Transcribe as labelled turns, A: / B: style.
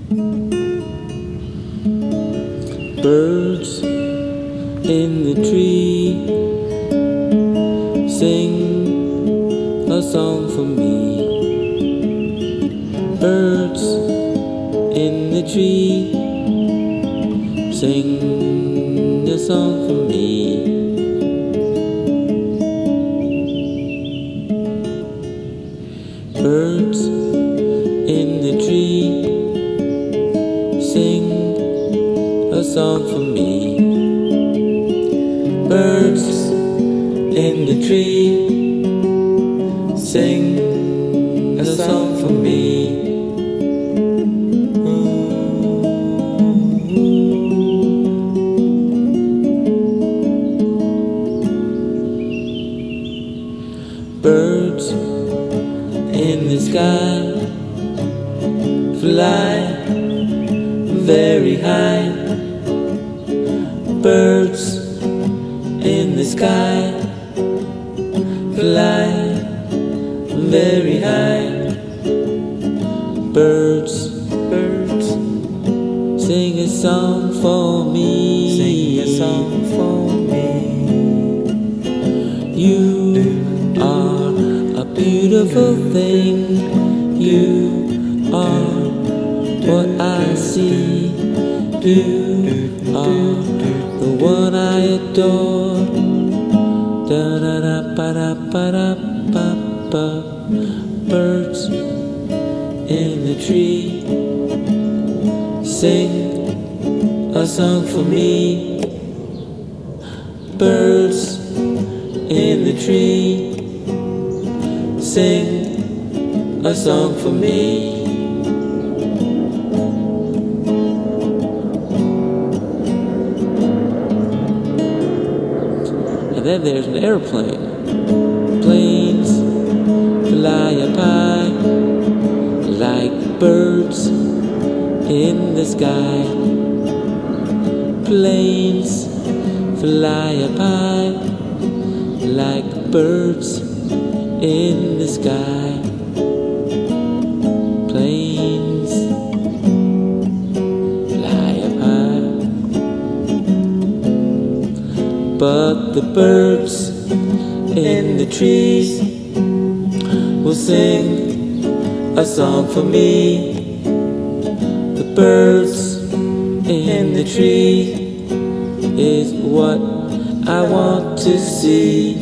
A: Birds in the tree sing a song for me. Birds in the tree sing a song for me. Birds in the tree sing a song for me. Birds in the tree sing a song for me. Birds in the sky fly very high. Birds in the sky fly very high. Birds, birds, sing a song for me. Sing a song for me. You are a beautiful thing. You are what I see. You are the one I adore. Da da da ba da ba da ba ba. Birds in the tree sing a song for me. Birds in the tree sing a song for me. And then there's an airplane. Planes fly up high like birds in the sky. Planes fly up high like birds in the sky. Planes fly up high, but the birds in the trees will sing a song for me. The birds in the tree is what I want to see.